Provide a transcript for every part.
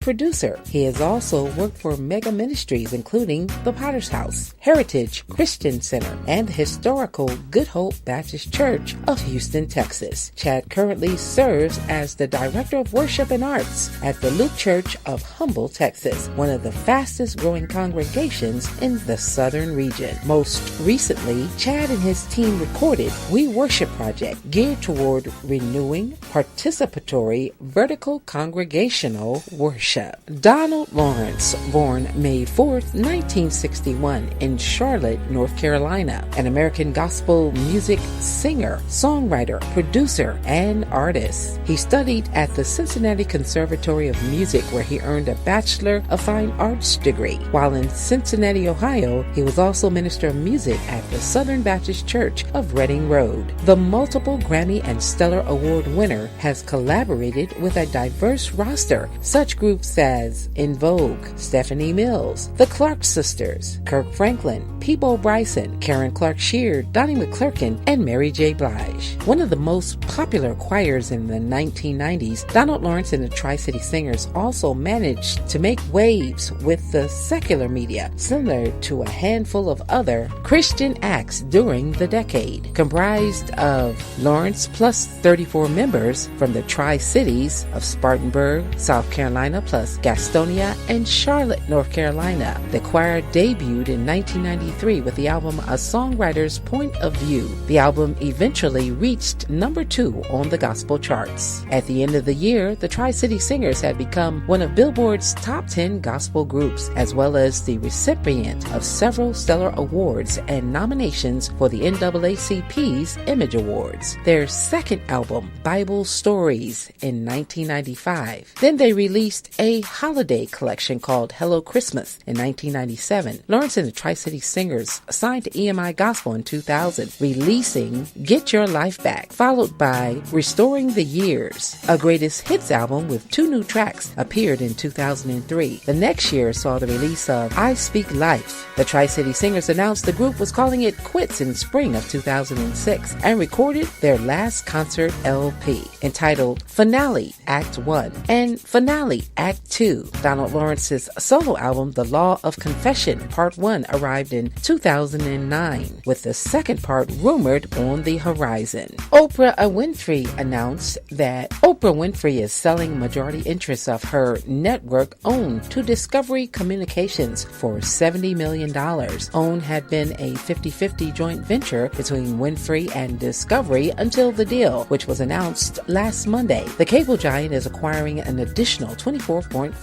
producer. He has also worked for mega ministries including the Potter's House, Heritage Christian Center, and the historical Good Hope Baptist Church of Houston, Texas. Chad currently serves as the Director of Worship and Arts at the Luke Church of Humble, Texas, one of the fastest growing congregations in the southern region. Most recently, Chad and his team recorded We Worship Project, geared toward renewing participatory vertical congregational worship. Donald Lawrence, born May 4th, 1961 in Charlotte, North Carolina, an American gospel music singer, songwriter, producer, and artist. He studied at the Cincinnati Conservatory of Music, where he earned a Bachelor of Fine Arts degree. While in Cincinnati, Ohio, he was also Minister of Music at the Southern Baptist Church of Reading Road. The multiple Grammy and Stellar Award winner has collaborated with a diverse roster, such groups as In Vogue, Stephanie Mills, the Clark Sisters, Kirk Franklin, Peebo Bryson, Karen Clark Sheard, Donnie McClurkin, and Mary J. Blige. One of the most popular choirs in the 1990s, Donald Lawrence and the Tri-City Singers also managed to make waves with the secular media, similar to a handful of other Christian acts during the decade. Comprised of Lawrence plus 34 members from the Tri-Cities of Spartanburg, South Carolina, plus Gastonia and Charlotte, North Carolina. The choir debuted in 1993 with the album A Songwriter's Point of View. The album eventually reached number 2 on the gospel charts. At the end of the year, the Tri-City Singers had become one of Billboard's top 10 gospel groups, as well as the recipient of several stellar awards and nominations for the NAACP's Image Awards. Their second album, Bible Stories, in 1995. Then they released a holiday collection called Hello Christmas in 1997. Lawrence and the Tri-City Singers signed to EMI Gospel in 2000, releasing Get Your Life Back, followed by Restoring the Years. A greatest hits album with 2 new tracks appeared in 2003. The next year saw the release of I Speak Life. The Tri-City Singers announced the group was calling it quits in spring of 2006 and recorded their last concert LP entitled Finale Act 1 and Finale Act 2. Donald Lawrence's solo album The Law of Confession Part 1 arrived in 2009, with the second part rumored on the horizon. Oprah Winfrey announced that Oprah Winfrey is selling majority interests of her network OWN to Discovery Communications for $70 million. OWN had been a 50-50 joint venture between Winfrey and Discovery until the deal, which was announced last Monday. The cable giant is acquiring an additional 24.5%.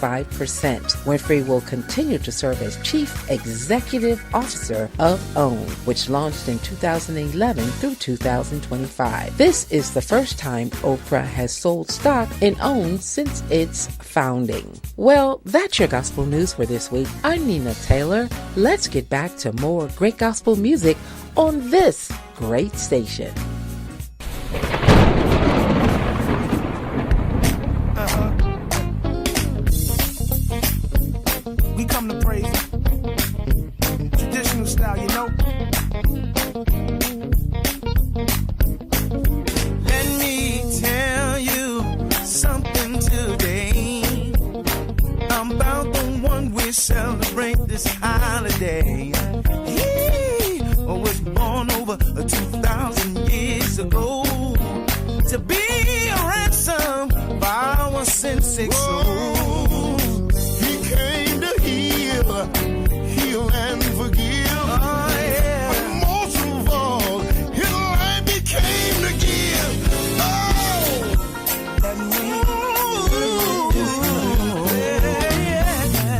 Winfrey will continue to serve as Chief Executive Officer of OWN, which launched in 2011 through 2025. This is the first time Oprah has sold stock in OWN since its founding. Well, that's your gospel news for this week. I'm Nina Taylor. Let's get back to more great gospel music on this great station. We come to praise traditional style, you know. Let me tell you something today about the one we celebrate this holiday. He was born over 2,000 years ago to be a ransom for our sin-sick souls. He came to heal and forgive. Oh, yeah. But most of all, his life became to give. Oh, let me. Yeah.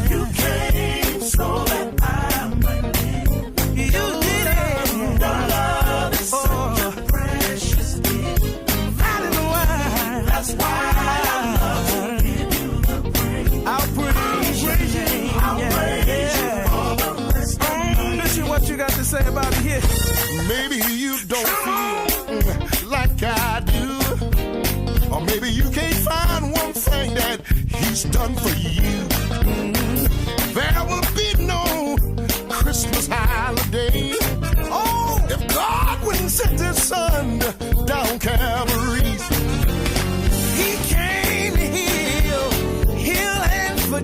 You came so that I might live. You did it. Your love is such a precious gift. That is why. That's why. What you got to say about it here? Maybe you don't feel like I do, or maybe you can't find one thing that he's done for you. There will be no Christmas holiday, oh, if God wouldn't send his son down Calvary. He came to heal and forgive.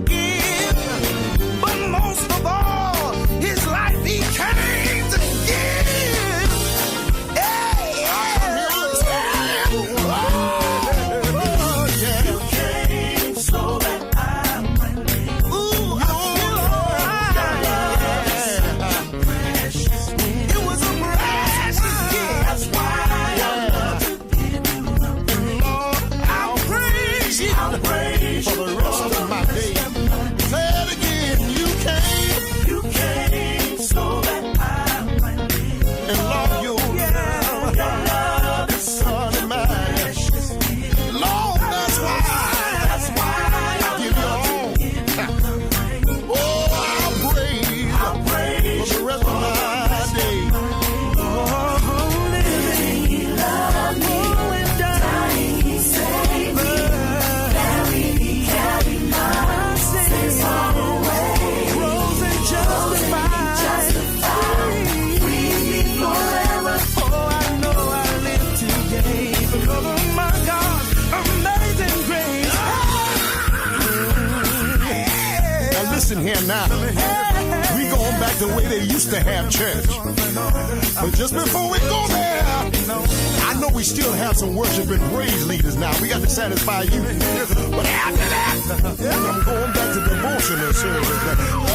listen here now. We going back the way they used to have church. But just before we go there, I know we still have some worship and praise leaders now. We got to satisfy you. But after that, I'm going back to devotional service.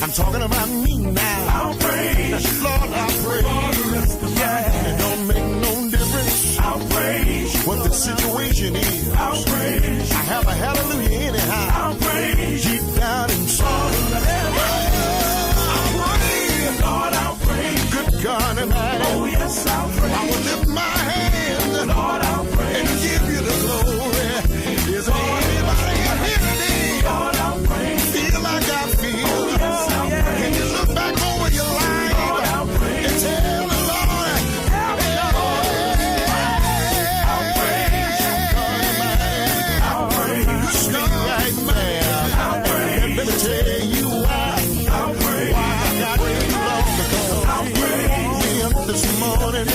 I'm talking about me now. I'll praise. Lord, I'll praise. Yeah. It don't make no difference. I'll praise. What the situation is. I'll praise. I have a hallelujah anyhow. I'll praise. Deep down inside. I'll praise. Lord, I'll praise. Good God Almighty. Oh, yes, I'll praise. I will lift my hand. Lord, I'll praise. And give you the glory. Is there anybody in here today? Lord, I'll praise. Feel like I feel. Can you look back over your life and tell the Lord, I'll praise. You stay right there. And let me tell you why I got really long because me up this morning, and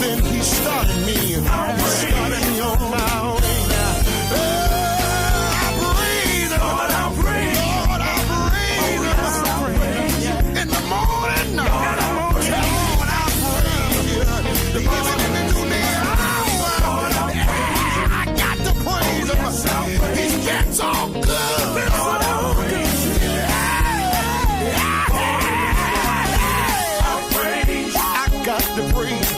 then he started me. He started me on my way now. It's all good. I got to praise.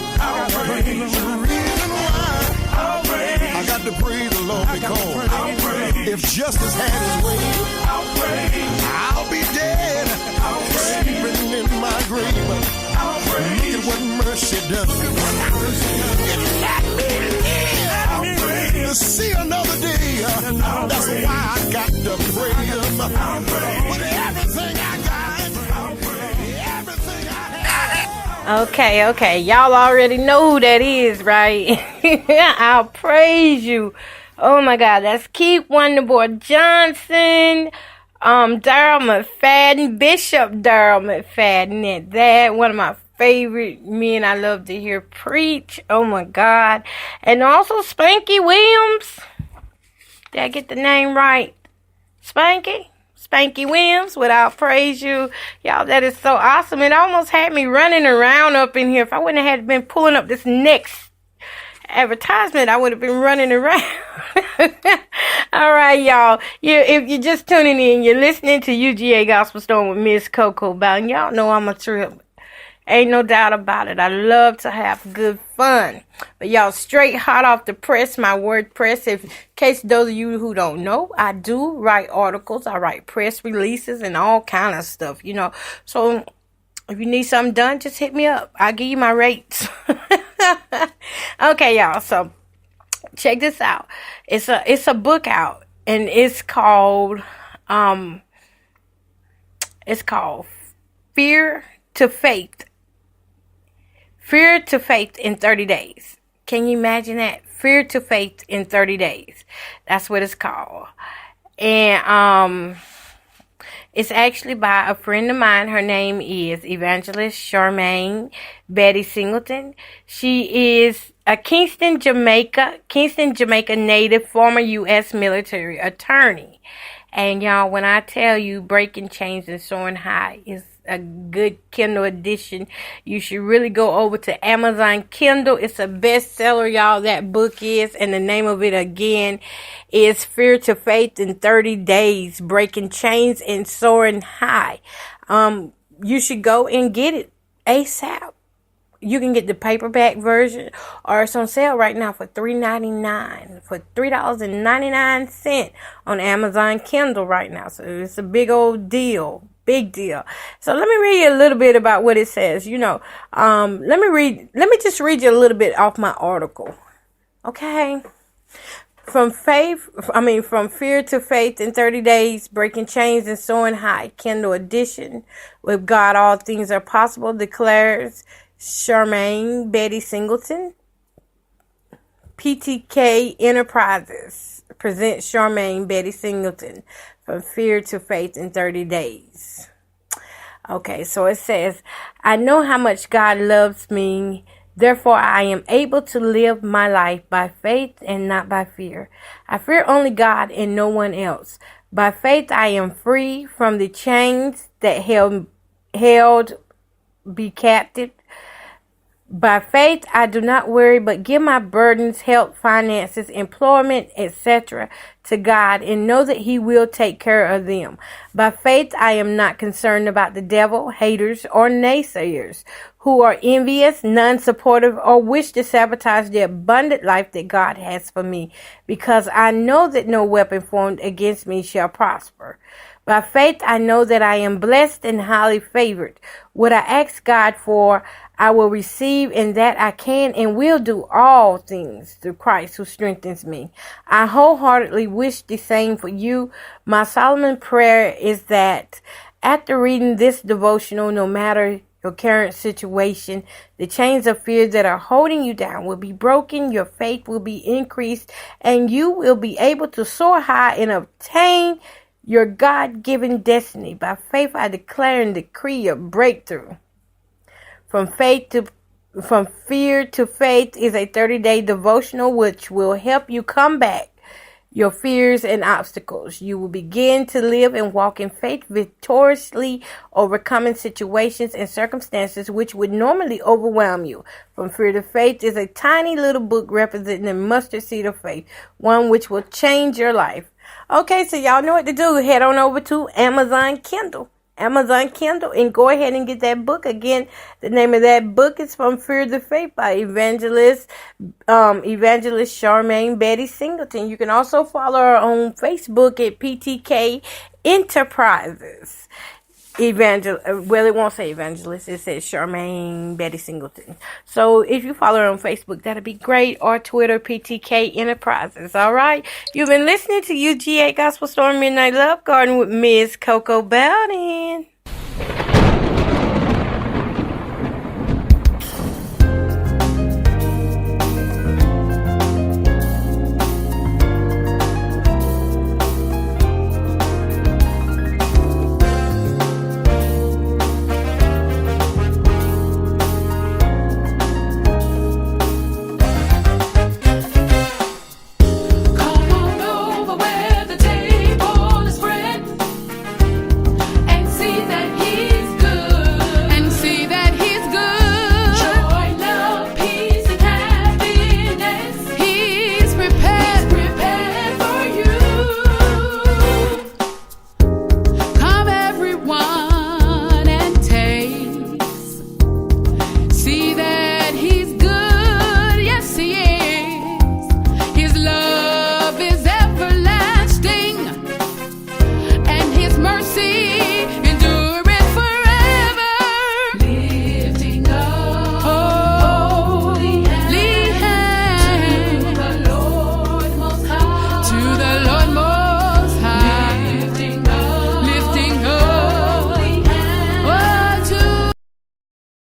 The reason why I got to praise the Lord because if justice had his way, I'll be dead, sleeping in my grave. Look at what mercy does. It let me live to see another day. That's why I got to praise him. With everything I got, everything I have. Okay. Y'all already know who that is, right? I'll praise you. Oh my God, that's Keith Wonderboy Johnson. Darryl McFadden, Bishop Darryl McFadden, and that one of my favorite men I love to hear preach. Oh my God. And also Spanky Williams. Did I get the name right? Spanky Williams, without praise you. Y'all, that is so awesome. It almost had me running around up in here. If I wouldn't have been pulling up this next advertisement, I would have been running around. All right, y'all. If you're just tuning in, you're listening to UGA Gospel Storm with mzkoko. And y'all know I'm a trip. Ain't no doubt about it. I love to have good fun. But y'all, straight hot off the press, my WordPress. In case those of you who don't know, I do write articles. I write press releases and all kind of stuff, So if you need something done, just hit me up. I'll give you my rates. Okay, y'all. So check this out. It's a book out, and it's called Fear to Faith. Fear to Faith in 30 days. Can you imagine that? Fear to Faith in 30 days. That's what it's called. And it's actually by a friend of mine. Her name is Evangelist Charmaine Betty Singleton. She is a Kingston, Jamaica native, former U.S. military attorney. And y'all, when I tell you Breaking Chains and Soaring High is a good Kindle edition, you should really go over to Amazon Kindle. It's a bestseller, y'all. That book is, and the name of it again is Fear to Faith in 30 Days, Breaking Chains and Soaring High. You should go and get it ASAP. You can get the paperback version, or it's on sale right now for $3.99, for $3.99 on Amazon Kindle right now. So it's a big old deal. Big deal. So let me read you a little bit about what it says. Let me just read you a little bit off my article. Okay. From fear to faith in 30 days, breaking chains and soaring high. Kindle edition. With God, all things are possible, declares Charmaine Betty Singleton. PTK Enterprises presents Charmaine Betty Singleton, From Fear to Faith in 30 Days. Okay, so it says, I know how much God loves me. Therefore, I am able to live my life by faith and not by fear. I fear only God and no one else. By faith, I am free from the chains that held me captive. By faith, I do not worry, but give my burdens, health, finances, employment, etc. to God and know that He will take care of them. By faith, I am not concerned about the devil, haters, or naysayers who are envious, non-supportive, or wish to sabotage the abundant life that God has for me, because I know that no weapon formed against me shall prosper. By faith, I know that I am blessed and highly favored. What I ask God for, I will receive, and that I can and will do all things through Christ who strengthens me. I wholeheartedly wish the same for you. My solemn prayer is that after reading this devotional, no matter your current situation, the chains of fear that are holding you down will be broken, your faith will be increased, and you will be able to soar high and obtain your God-given destiny. By faith, I declare and decree your breakthrough. From Fear to Faith is a 30-day devotional which will help you combat your fears and obstacles. You will begin to live and walk in faith, victoriously overcoming situations and circumstances which would normally overwhelm you. From Fear to Faith is a tiny little book representing a mustard seed of faith, one which will change your life. Okay, so y'all know what to do. Head on over to Amazon Kindle, and go ahead and get that book. Again, the name of that book is From Fear to Faith by Evangelist Charmaine Betty Singleton. You can also follow her on Facebook at PTK Enterprises. It won't say evangelist. It says Charmaine Betty Singleton. So if you follow her on Facebook, that'd be great. Or Twitter, PTK Enterprises. All right. You've been listening to UGA Gospel Storm Midnight Love Garden with Ms. Coco Bowden.